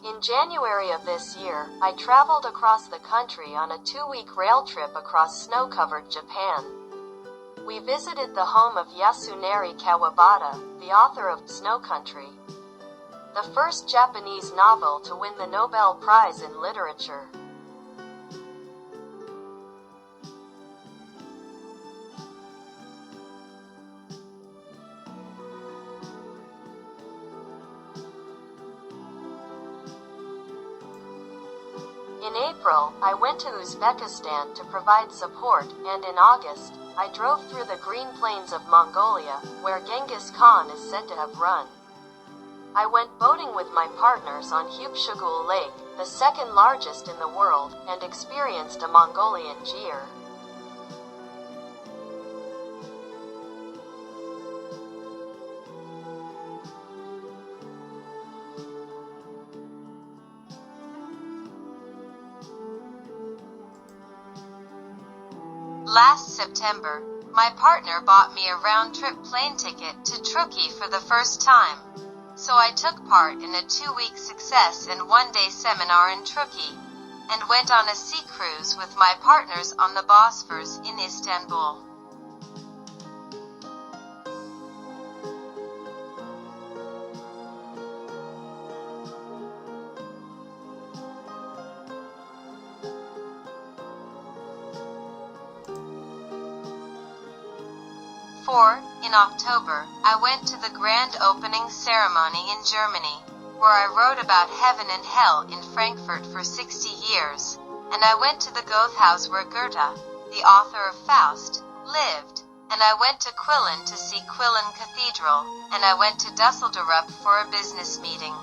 In January of this year, I traveled across the country on a 2-week rail trip across snow-covered Japan. We visited the home of Yasunari Kawabata, the author of Snow Country, the first Japanese novel to win the Nobel Prize in Literature. In April, I went to Uzbekistan to provide support, and in August, I drove through the green plains of Mongolia, where Genghis Khan is said to have run. I went boating with my partners on Hupshugul Lake, the second largest in the world, and experienced a Mongolian jeer. Last September, my partner bought me a round-trip plane ticket to Truckee for the first time. So I took part in a 2-week success and 1-day seminar in Truckee, and went on a sea cruise with my partners on the Bosphorus in Istanbul. In October, I went to the grand opening ceremony in Germany, where I wrote about heaven and hell in Frankfurt for 60 years, and I went to the Goethe house where Goethe, the author of Faust, lived, and I went to Quillen to see Quillen Cathedral, and I went to Dusseldorf for a business meeting.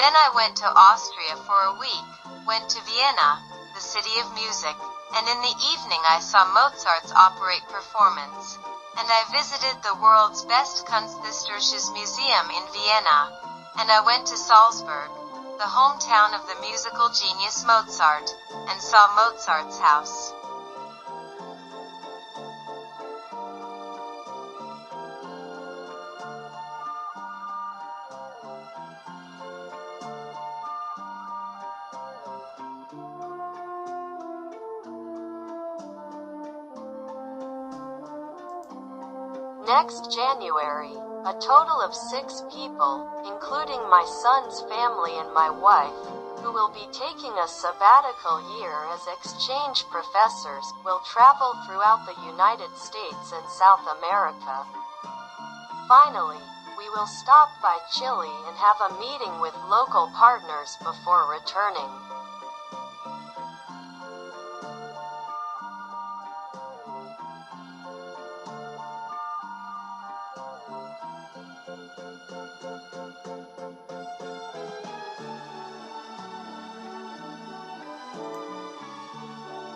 Then I went to Austria for a week, went to Vienna, the city of music, and in the evening I saw Mozart's operette performance, and I visited the world's best Kunsthistorisches Museum in Vienna, and I went to Salzburg, the hometown of the musical genius Mozart, and saw Mozart's house. Next January, a total of 6 people, including my son's family and my wife, who will be taking a sabbatical year as exchange professors, will travel throughout the United States and South America. Finally, we will stop by Chile and have a meeting with local partners before returning.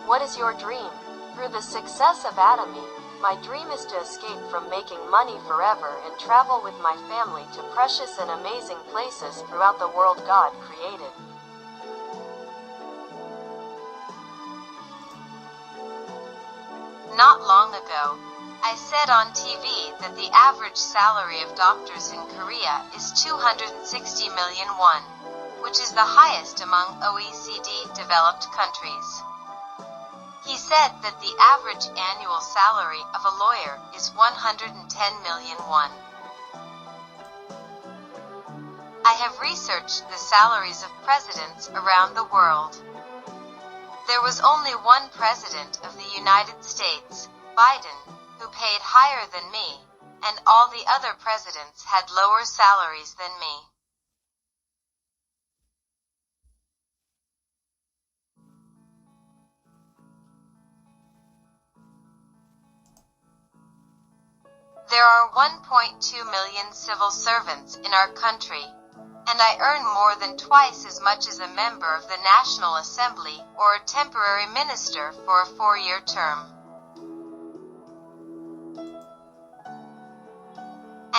What is your dream? Through the success of Atomy, my dream is to escape from making money forever and travel with my family to precious and amazing places throughout the world God created. Not long ago, I said on TV that the average salary of doctors in Korea is 260 million won, which is the highest among OECD developed countries. He said that the average annual salary of a lawyer is 110 million won. I have researched the salaries of presidents around the world. There was only one president of the United States, Biden, who paid higher than me, and all the other presidents had lower salaries than me. There are 1.2 million civil servants in our country, and I earn more than twice as much as a member of the National Assembly or a temporary minister for a 4-year term.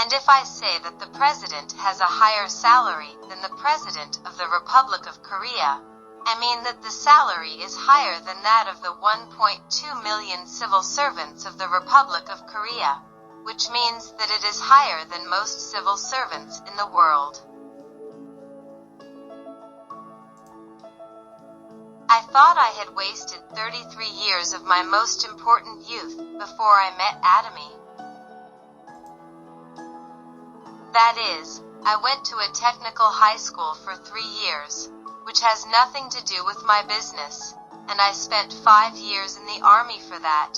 And if I say that the president has a higher salary than the president of the Republic of Korea, I mean that the salary is higher than that of the 1.2 million civil servants of the Republic of Korea, which means that it is higher than most civil servants in the world. I thought I had wasted 33 years of my most important youth before I met Atomy. That is, I went to a technical high school for 3 years, which has nothing to do with my business, and I spent 5 years in the army for that,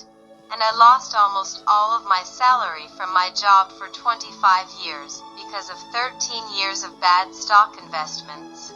and I lost almost all of my salary from my job for 25 years because of 13 years of bad stock investments.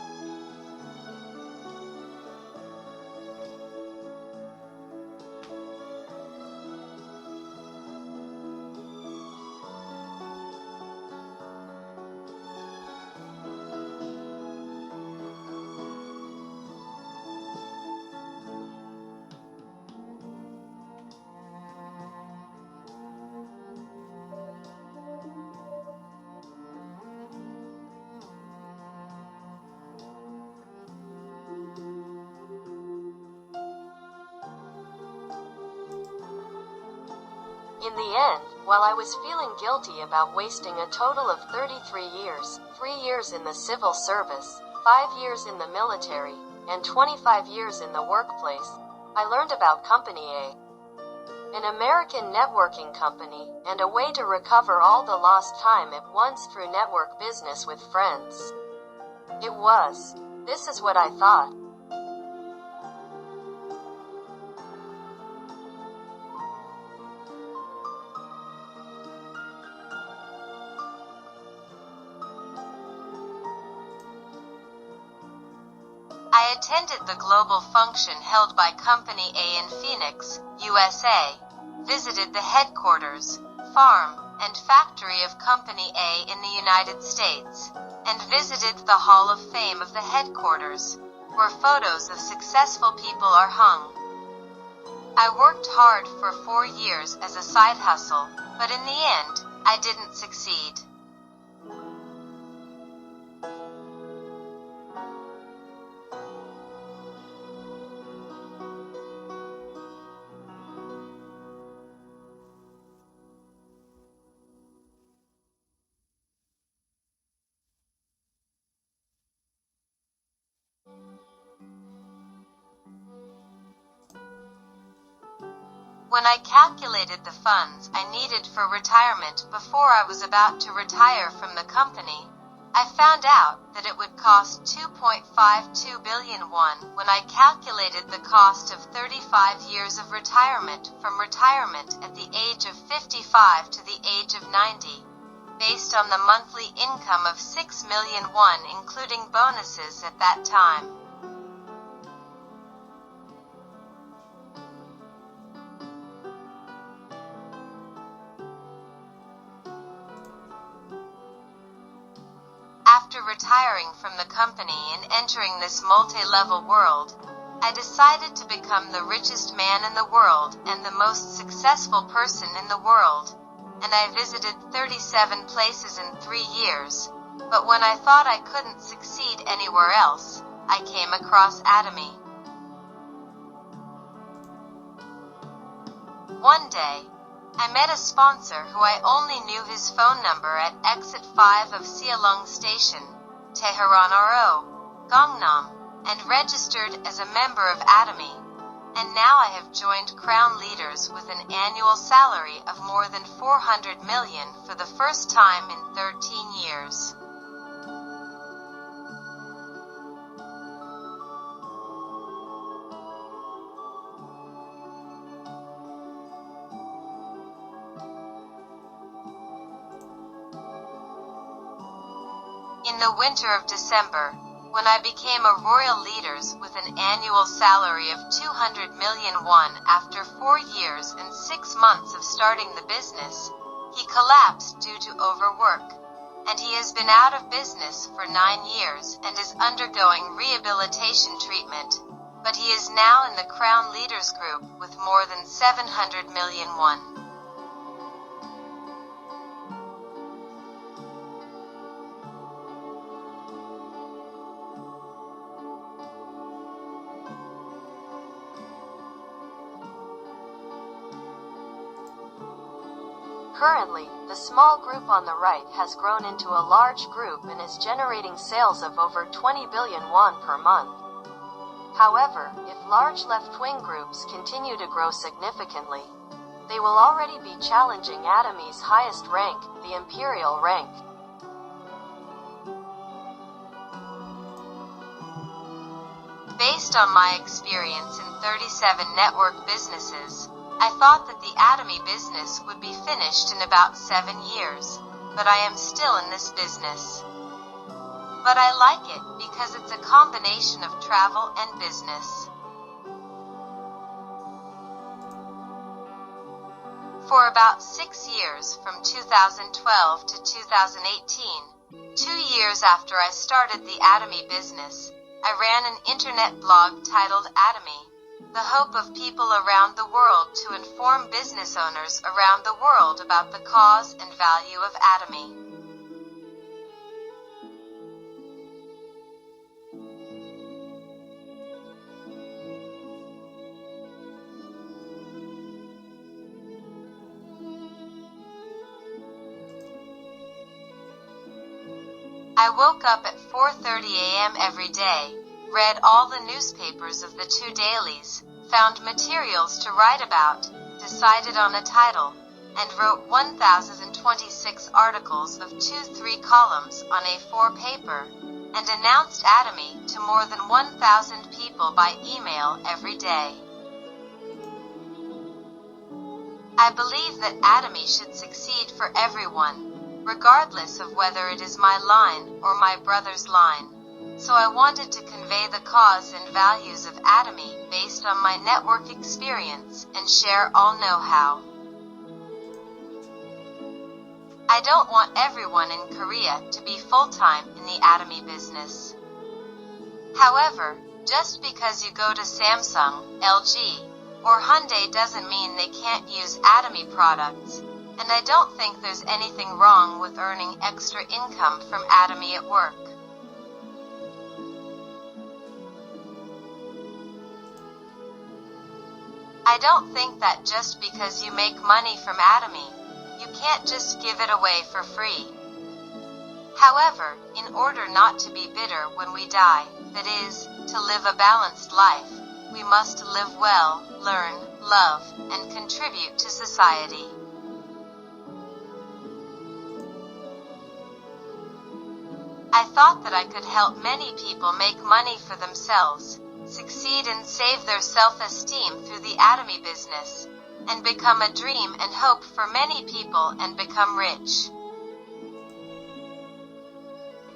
In the end, while I was feeling guilty about wasting a total of 33 years, 3 years in the civil service, 5 years in the military, and 25 years in the workplace, I learned about Company A, an American networking company, and a way to recover all the lost time at once through network business with friends. This is what I thought. I attended the global function held by Company A in Phoenix, USA, visited the headquarters, farm, and factory of Company A in the United States, and visited the Hall of Fame of the headquarters, where photos of successful people are hung. I worked hard for 4 years as a side hustle, but in the end, I didn't succeed. When I calculated the funds I needed for retirement before I was about to retire from the company, I found out that it would cost 2.52 billion won when I calculated the cost of 35 years of retirement from retirement at the age of 55 to the age of 90, based on the monthly income of 6 million won including bonuses at that time. After retiring from the company and entering this multi-level world, I decided to become the richest man in the world and the most successful person in the world, and I visited 37 places in 3 years, but when I thought I couldn't succeed anywhere else, I came across Atomy. One day, I met a sponsor who I only knew his phone number at exit 5 of Sealong Station, Tehran RO, Gangnam, and registered as a member of Atomy, and now I have joined Crown Leaders with an annual salary of more than 400 million for the first time in 13 years. In the winter of December, when I became a royal leaders with an annual salary of 200 million won after 4 years and 6 months of starting the business, he collapsed due to overwork, and he has been out of business for 9 years and is undergoing rehabilitation treatment, but he is now in the Crown Leaders Group with more than 700 million won. Currently, the small group on the right has grown into a large group and is generating sales of over 20 billion won per month. However, if large left-wing groups continue to grow significantly, they will already be challenging Atomy's highest rank, the imperial rank. Based on my experience in 37 network businesses, I thought that the Atomy business would be finished in about 7 years, but I am still in this business. But I like it because it's a combination of travel and business. For about 6 years, from 2012 to 2018, 2 years after I started the Atomy business, I ran an internet blog titled Atomy, the hope of people around the world to inform business owners around the world about the cause and value of Atomy. I woke up at 4:30 a.m. every day, read all the newspapers of the 2 dailies, found materials to write about, decided on a title, and wrote 1,026 articles of 2-3 columns on A4 paper, and announced Atomy to more than 1,000 people by email every day. I believe that Atomy should succeed for everyone, regardless of whether it is my line or my brother's line. So I wanted to convey the cause and values of Atomy based on my network experience and share all know-how. I don't want everyone in Korea to be full-time in the Atomy business. However, just because you go to Samsung, LG, or Hyundai doesn't mean they can't use Atomy products, and I don't think there's anything wrong with earning extra income from Atomy at work. I don't think that just because you make money from Atomy, you can't just give it away for free. However, in order not to be bitter when we die, that is, to live a balanced life, we must live well, learn, love, and contribute to society. I thought that I could help many people make money for themselves, succeed and save their self-esteem through the Atomy business, and become a dream and hope for many people and become rich.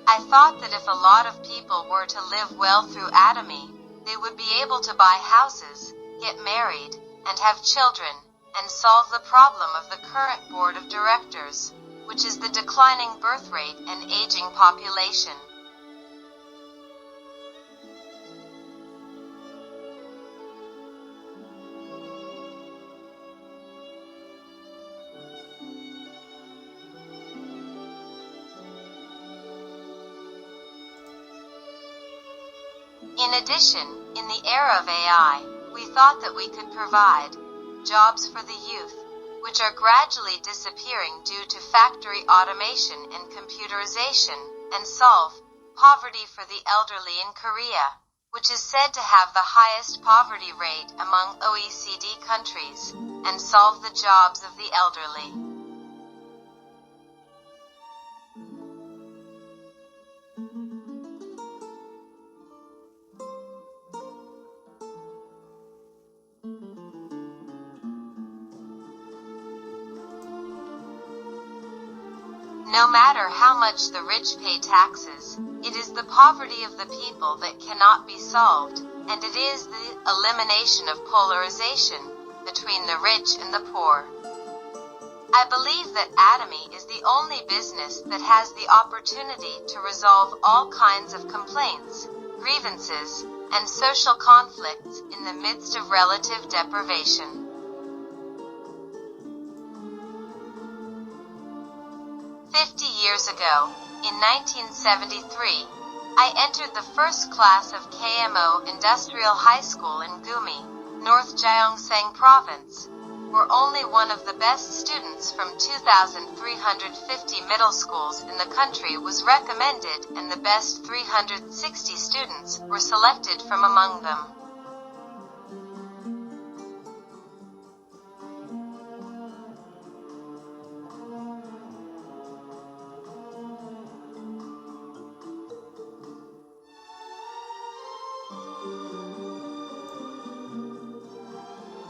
I thought that if a lot of people were to live well through Atomy, they would be able to buy houses, get married, and have children, and solve the problem of the current board of directors, which is the declining birth rate and aging population. In addition, in the era of AI, we thought that we could provide jobs for the youth, which are gradually disappearing due to factory automation and computerization, and solve poverty for the elderly in Korea, which is said to have the highest poverty rate among OECD countries, and solve the jobs of the elderly. No matter how much the rich pay taxes, it is the poverty of the people that cannot be solved, and it is the elimination of polarization between the rich and the poor. I believe that Atomy is the only business that has the opportunity to resolve all kinds of complaints, grievances, and social conflicts in the midst of relative deprivation. 50 years ago, in 1973, I entered the first class of KMO Industrial High School in Gumi, North Gyeongsang Province. were only one of the best students from 2,350 middle schools in the country was recommended, and the best 360 students were selected from among them.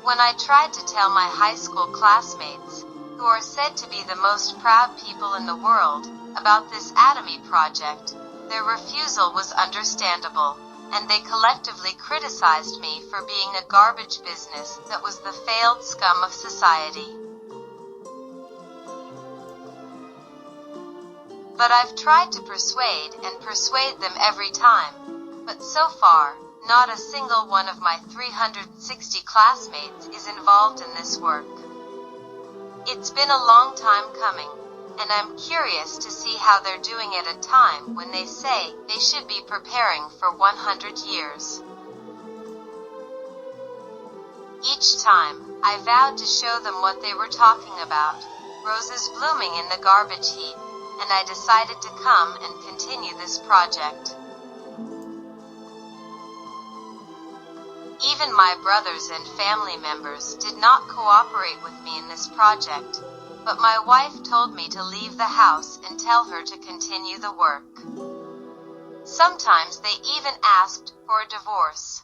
When I tried to tell my high school classmates, who are said to be the most proud people in the world, about this Atomy project, their refusal was understandable, and they collectively criticized me for being a garbage business that was the failed scum of society. But I've tried to persuade them every time, but so far, not a single one of my 360 classmates is involved in this work. It's been a long time coming, and I'm curious to see how they're doing at a time when they say they should be preparing for 100 years. Each time, I vowed to show them what they were talking about, roses blooming in the garbage heap, and I decided to come and continue this project. Even my brothers and family members did not cooperate with me in this project, but my wife told me to leave the house and tell her to continue the work. Sometimes they even asked for a divorce.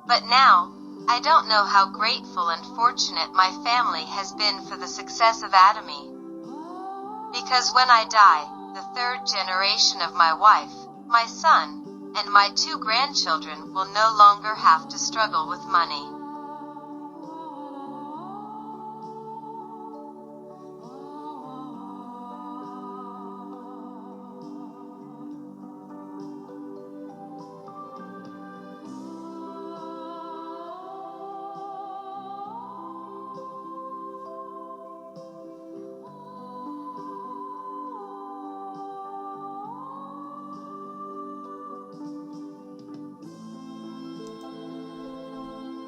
But now, I don't know how grateful and fortunate my family has been for the success of Atomy. Because when I die, the third generation of my wife, my son, and my 2 grandchildren will no longer have to struggle with money.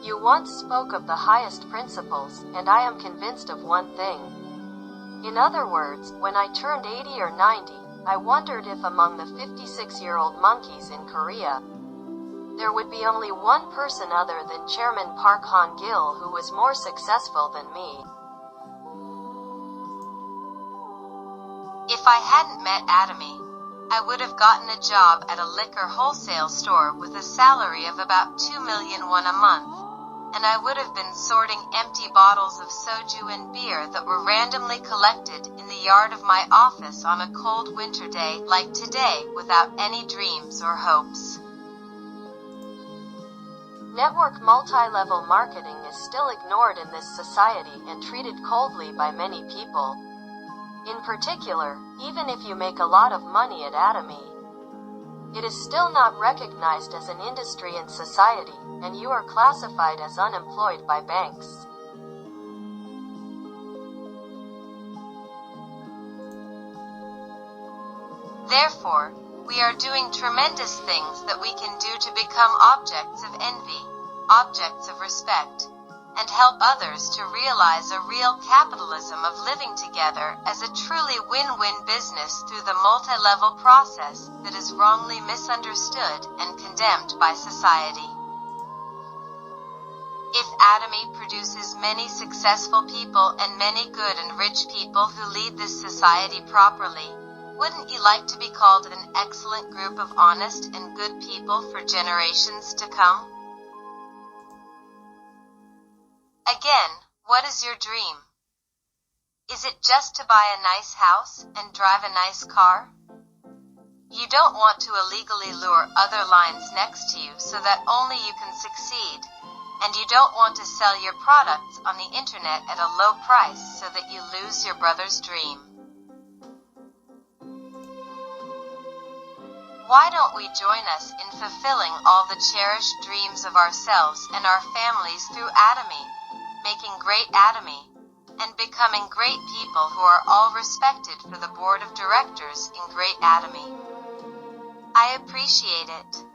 You once spoke of the highest principles, and I am convinced of one thing. In other words, when I turned 80 or 90, I wondered if among the 56-year-old monkeys in Korea, there would be only one person other than Chairman Park Han-gil who was more successful than me. If I hadn't met Atomy, I would have gotten a job at a liquor wholesale store with a salary of about 2 million won a month, and I would have been sorting empty bottles of soju and beer that were randomly collected in the yard of my office on a cold winter day like today without any dreams or hopes. Network multi-level marketing is still ignored in this society and treated coldly by many people. In particular, even if you make a lot of money at Atomy, it is still not recognized as an industry in society, and you are classified as unemployed by banks. Therefore, we are doing tremendous things that we can do to become objects of envy, objects of respect, and help others to realize a real capitalism of living together as a truly win-win business through the multi-level process that is wrongly misunderstood and condemned by society. If Atomy produces many successful people and many good and rich people who lead this society properly, wouldn't you like to be called an excellent group of honest and good people for generations to come? Again, what is your dream? Is it just to buy a nice house and drive a nice car? You don't want to illegally lure other lines next to you so that only you can succeed, and you don't want to sell your products on the internet at a low price so that you lose your brother's dream. Why don't we join us in fulfilling all the cherished dreams of ourselves and our families through Atomy, making great Atomy, and becoming great people who are all respected for the board of directors in Great Atomy. I appreciate it.